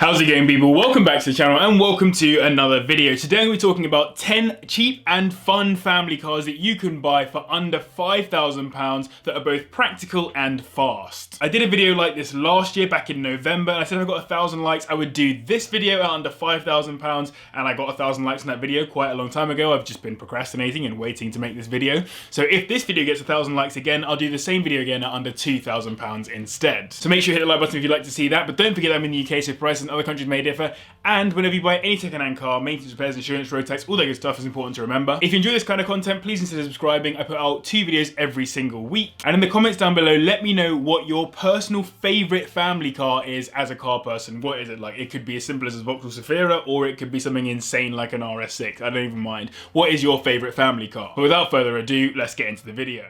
How's it going, people? Welcome back to the channel and welcome to another video. Today we're talking about 10 cheap and fun family cars that you can buy for under £5,000 that are both practical and fast. I did a video like this last year back in November and I said if I got 1,000 likes I would do this video at under £5,000 and I got 1,000 likes on that video quite a long time ago. I've just been procrastinating and waiting to make this video. So if this video gets 1,000 likes again, I'll do the same video again at under £2,000 instead. So make sure you hit the like button if you'd like to see that, but don't forget I'm in the UK so prices in other countries may differ, and whenever you buy any second-hand car, maintenance, repairs, insurance, road tax, all that good stuff is important to remember. If you enjoy this kind of content, please consider subscribing. I put out 2 videos every single week. And in the comments down below, let me know what your personal favourite family car is as a car person. What is it like? It could be as simple as a Vauxhall Vectra, or it could be something insane like an RS6. I don't even mind. What is your favourite family car? But without further ado, let's get into the video.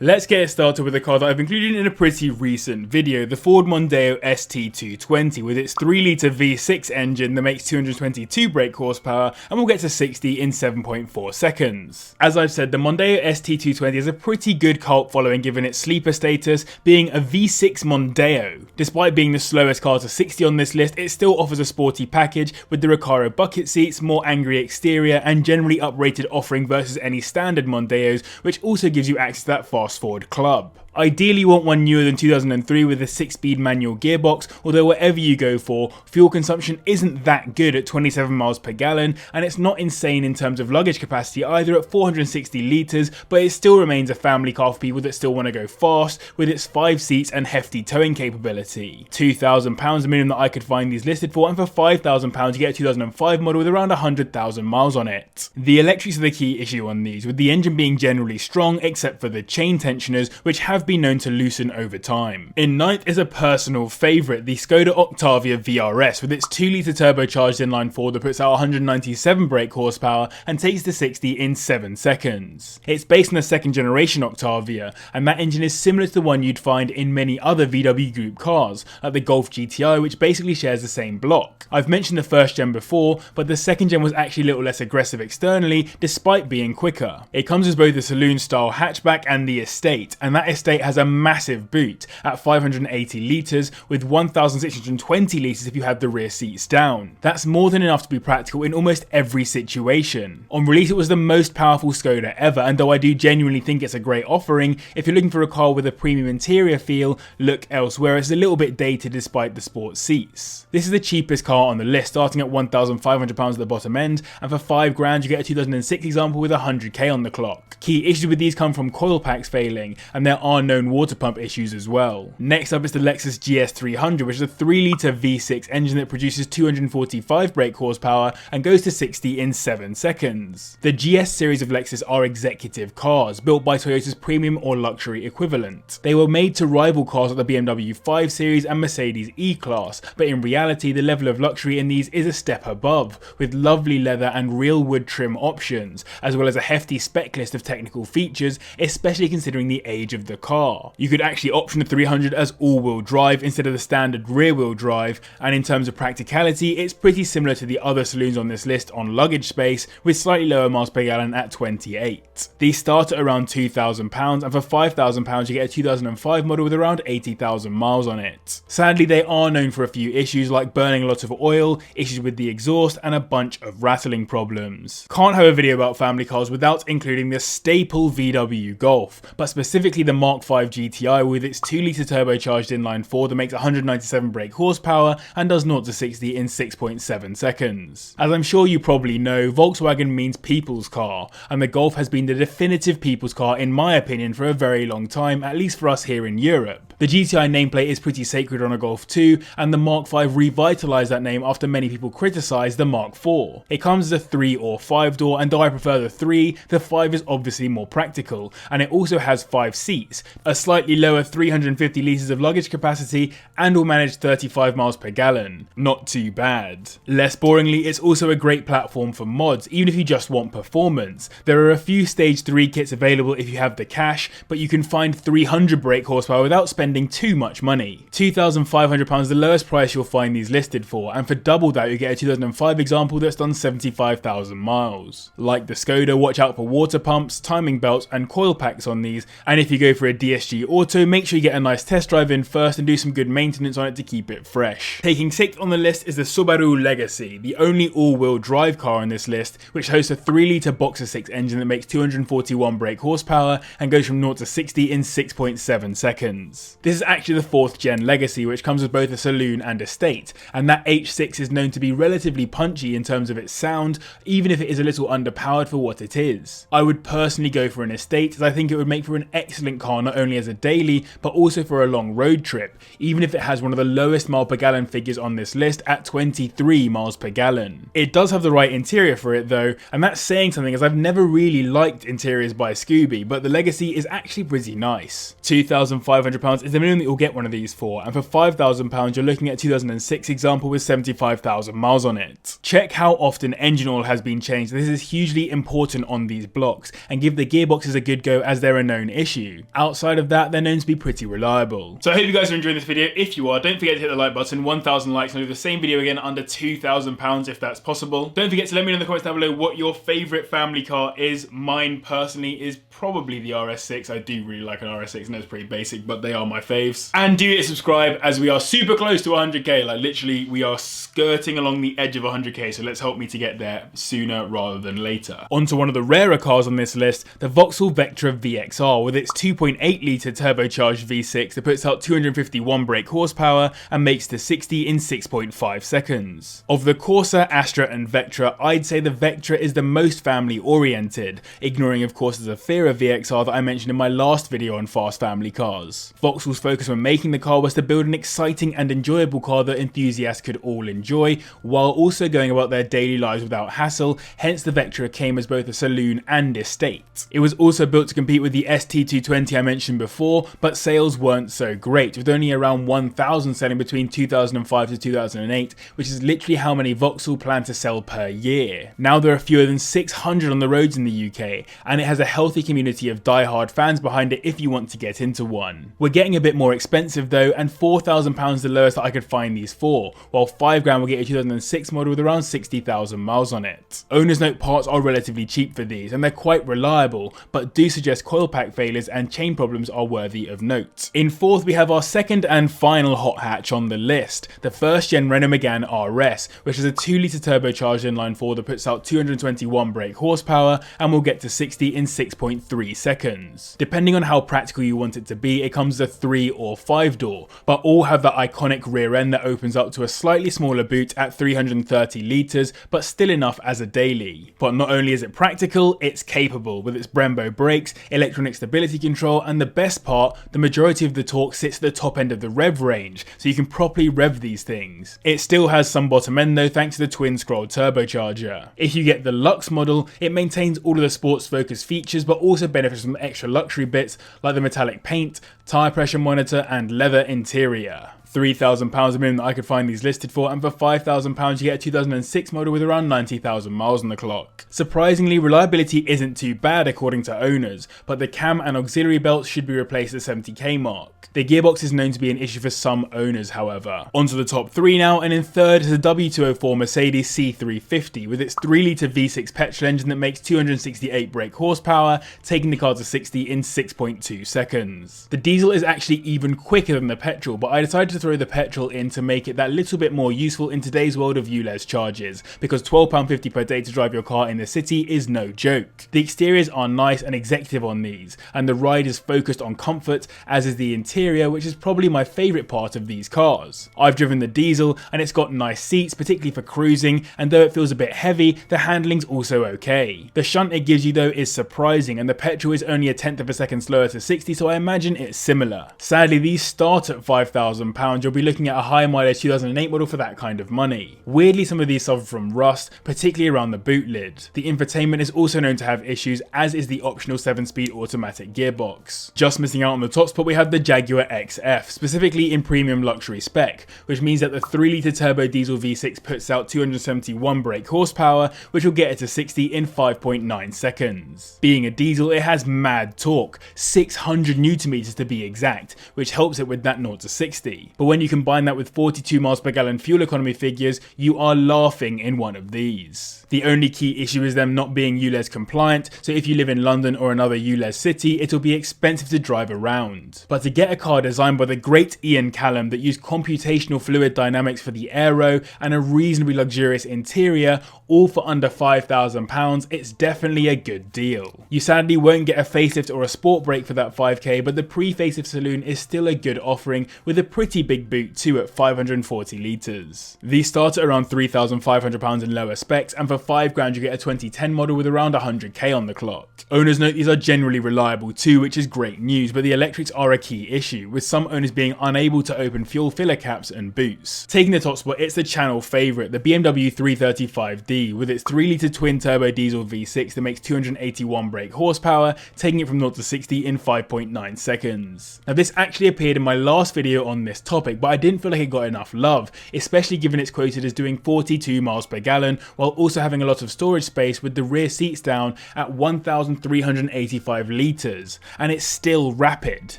Let's get started with a car that I've included in a pretty recent video, the Ford Mondeo ST220 with its 3-litre V6 engine that makes 222 brake horsepower and will get to 60 in 7.4 seconds. As I've said, the Mondeo ST220 has a pretty good cult following given its sleeper status, being a V6 Mondeo. Despite being the slowest car to 60 on this list, it still offers a sporty package with the Recaro bucket seats, more angry exterior and generally uprated offering versus any standard Mondeos, which also gives you access to that fast forward club. Ideally you want one newer than 2003 with a 6-speed manual gearbox, although whatever you go for, fuel consumption isn't that good at 27 miles per gallon and it's not insane in terms of luggage capacity either at 460 litres, but it still remains a family car for people that still want to go fast with its 5 seats and hefty towing capability. £2,000 the minimum that I could find these listed for, and for £5,000 you get a 2005 model with around 100,000 miles on it. The electrics are the key issue on these, with the engine being generally strong except for the chain tensioners which have been known to loosen over time. In ninth is a personal favourite, the Skoda Octavia VRS with its 2-litre turbocharged inline-4 that puts out 197 brake horsepower and takes to 60 in 7 seconds. It's based on the 2nd generation Octavia and that engine is similar to the one you'd find in many other VW group cars, like the Golf GTI, which basically shares the same block. I've mentioned the 1st gen before, but the 2nd gen was actually a little less aggressive externally despite being quicker. It comes as both the saloon style hatchback and the estate, and that estate has a massive boot at 580 litres with 1,620 litres if you have the rear seats down. That's more than enough to be practical in almost every situation. On release it was the most powerful Skoda ever, and though I do genuinely think it's a great offering, if you're looking for a car with a premium interior feel, look elsewhere. It's a little bit dated despite the sports seats. This is the cheapest car on the list, starting at £1,500 at the bottom end, and for £5,000 you get a 2006 example with 100k on the clock. Key issues with these come from coil packs failing, and there are known water pump issues as well. Next up is the Lexus GS300, which is a 3-litre V6 engine that produces 245 brake horsepower and goes to 60 in 7 seconds. The GS series of Lexus are executive cars, built by Toyota's premium or luxury equivalent. They were made to rival cars like the BMW 5 Series and Mercedes E-Class, but in reality the level of luxury in these is a step above, with lovely leather and real wood trim options, as well as a hefty spec list of technical features, especially considering the age of the car. You could actually option the 300 as all-wheel drive instead of the standard rear-wheel drive, and in terms of practicality it's pretty similar to the other saloons on this list on luggage space, with slightly lower miles per gallon at 28. These start at around £2,000, and for £5,000 you get a 2005 model with around 80,000 miles on it. Sadly they are known for a few issues like burning a lot of oil, issues with the exhaust and a bunch of rattling problems. Can't have a video about family cars without including the staple VW Golf, but specifically the Mark V GTI with its 2-litre turbocharged inline-4 that makes 197 brake horsepower and does 0 to 60 in 6.7 seconds. As I'm sure you probably know, Volkswagen means people's car, and the Golf has been the definitive people's car in my opinion for a very long time, at least for us here in Europe. The GTI nameplate is pretty sacred on a Golf 2, and the Mark V revitalised that name after many people criticised the Mark IV. It comes as a 3 or 5 door, and though I prefer the 3, the 5 is obviously more practical, and it also has 5 seats, a slightly lower 350 litres of luggage capacity, and will manage 35 miles per gallon. Not too bad. Less boringly, it's also a great platform for mods, even if you just want performance. There are a few stage 3 kits available if you have the cash, but you can find 300 brake horsepower without spending spending too much money. £2,500 is the lowest price you'll find these listed for, and for double that you get a 2005 example that's done 75,000 miles. Like the Skoda, watch out for water pumps, timing belts and coil packs on these, and if you go for a DSG Auto, make sure you get a nice test drive in first and do some good maintenance on it to keep it fresh. Taking 6th on the list is the Subaru Legacy, the only all-wheel drive car on this list, which hosts a 3-litre boxer 6 engine that makes 241 brake horsepower and goes from 0 to 60 in 6.7 seconds. This is actually the 4th gen Legacy, which comes with both a saloon and estate, and that H6 is known to be relatively punchy in terms of its sound, even if it is a little underpowered for what it is. I would personally go for an estate, as I think it would make for an excellent car not only as a daily, but also for a long road trip, even if it has one of the lowest mile per gallon figures on this list at 23 miles per gallon. It does have the right interior for it though, and that's saying something as I've never really liked interiors by Scooby, but the Legacy is actually pretty nice. £2,500 is the minimum that you'll get one of these for, and for £5,000 you're looking at a 2006 example with 75,000 miles on it. Check how often engine oil has been changed. This is hugely important on these blocks, and give the gearboxes a good go as they're a known issue. Outside of that, they're known to be pretty reliable. So I hope you guys are enjoying this video. If you are, don't forget to hit the like button, 1,000 likes, and I'll do the same video again under £2,000 if that's possible. Don't forget to let me know in the comments down below what your favourite family car is. Mine personally is probably the RS6. I do really like an RS6, and it's pretty basic, but they are my faves. And do hit subscribe as we are super close to 100k, like literally we are skirting along the edge of 100k, so let's help me to get there sooner rather than later. On to one of the rarer cars on this list, the Vauxhall Vectra VXR with its 2.8 litre turbocharged V6 that puts out 251 brake horsepower and makes to 60 in 6.5 seconds. Of the Corsa, Astra and Vectra, I'd say the Vectra is the most family oriented, ignoring of course the Zafira VXR that I mentioned in my last video on fast family cars. Vauxhall's focus when making the car was to build an exciting and enjoyable car that enthusiasts could all enjoy, while also going about their daily lives without hassle, hence the Vectra came as both a saloon and estate. It was also built to compete with the ST220 I mentioned before, but sales weren't so great, with only around 1,000 selling between 2005 to 2008, which is literally how many Vauxhall plan to sell per year. Now there are fewer than 600 on the roads in the UK, and it has a healthy community of die-hard fans behind it if you want to get into one. We're getting a bit more expensive though, and £4,000 the lowest that I could find these for, while £5,000 will get a 2006 model with around 60,000 miles on it. Owner's note parts are relatively cheap for these, and they're quite reliable, but do suggest coil pack failures and chain problems are worthy of note. In 4th we have our second and final hot hatch on the list, the 1st gen Renault Megane RS, which is a 2-litre turbocharged inline-4 that puts out 221 brake horsepower and will get to 60 in 6.3 seconds. Depending on how practical you want it to be, it comes as a 3 or 5 door, but all have that iconic rear end that opens up to a slightly smaller boot at 330 litres, but still enough as a daily. But not only is it practical, it's capable, with its Brembo brakes, electronic stability control, and the best part, the majority of the torque sits at the top end of the rev range, so you can properly rev these things. It still has some bottom end though thanks to the twin scroll turbocharger. If you get the Luxe model, it maintains all of the sports focus features but also benefits from extra luxury bits like the metallic paint, tyre pressure monitor and leather interior. £3,000 a minimum that I could find these listed for, and for £5,000 you get a 2006 model with around 90,000 miles on the clock. Surprisingly, reliability isn't too bad according to owners, but the cam and auxiliary belts should be replaced at the 70k mark. The gearbox is known to be an issue for some owners however. Onto the top 3 now, and in 3rd is the W204 Mercedes C350 with its 3-litre V6 petrol engine that makes 268 brake horsepower, taking the car to 60 in 6.2 seconds. The diesel is actually even quicker than the petrol, but I decided to throw the petrol in to make it that little bit more useful in today's world of ULEZ charges, because £12.50 per day to drive your car in the city is no joke. The exteriors are nice and executive on these, and the ride is focused on comfort, as is the interior, which is probably my favourite part of these cars. I've driven the diesel and it's got nice seats, particularly for cruising, and though it feels a bit heavy, the handling's also okay. The shunt it gives you though is surprising, and the petrol is only a tenth of a second slower to 60, so I imagine it's similar. Sadly, these start at £5,000, you'll be looking at a high mileage 2008 model for that kind of money. Weirdly, some of these suffer from rust, particularly around the boot lid. The infotainment is also known to have issues, as is the optional 7-speed automatic gearbox. Just missing out on the top spot, we have the Jaguar XF, specifically in premium luxury spec, which means that the 3-litre turbo diesel V6 puts out 271 brake horsepower, which will get it to 60 in 5.9 seconds. Being a diesel, it has mad torque, 600 Nm to be exact, which helps it with that 0 to 60. But when you combine that with 42 miles per gallon fuel economy figures, you are laughing in one of these. The only key issue is them not being ULEZ compliant, so if you live in London or another ULEZ city, it'll be expensive to drive around. But to get a car designed by the great Ian Callum that used computational fluid dynamics for the aero and a reasonably luxurious interior, all for under £5,000, it's definitely a good deal. You sadly won't get a facelift or a sport brake for that 5k, but the pre-facelift saloon is still a good offering with a pretty big boot too at 540 litres. These start at around £3,500 in lower specs, and for £5,000 you get a 2010 model with around 100k on the clock. Owners note these are generally reliable too, which is great news, but the electrics are a key issue, with some owners being unable to open fuel filler caps and boots. Taking the top spot, it's the channel favourite, the BMW 335d, with its 3-litre twin-turbo diesel V6 that makes 281 brake horsepower, taking it from 0 to 60 in 5.9 seconds. Now this actually appeared in my last video on this topic, but I didn't feel like it got enough love, especially given it's quoted as doing 42 miles per gallon, while also having a lot of storage space with the rear seats down at 1,385 litres, and it's still rapid.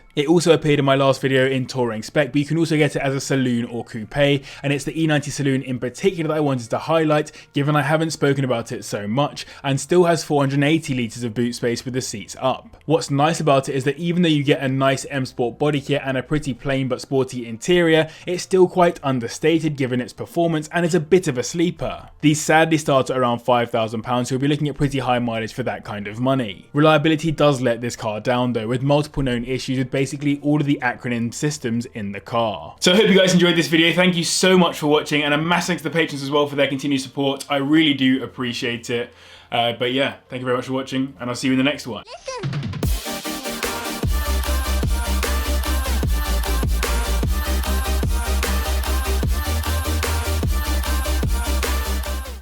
It also appeared in my last video in touring spec, but you can also get it as a saloon or coupe, and it's the E90 saloon in particular that I wanted to highlight, given I haven't spoken about it so much, and still has 480 litres of boot space with the seats up. What's nice about it is that even though you get a nice M Sport body kit and a pretty plain but sporty interior, it's still quite understated given its performance and is a bit of a sleeper. These sadly start at around £5,000, so you'll be looking at pretty high mileage for that kind of money. Reliability does let this car down though, with multiple known issues with basically all of the acronym systems in the car. So I hope you guys enjoyed this video. Thank you so much for watching, and a massive thanks to the patrons as well for their continued support. I really do appreciate it. But yeah, thank you very much for watching, and I'll see you in the next one. Listen.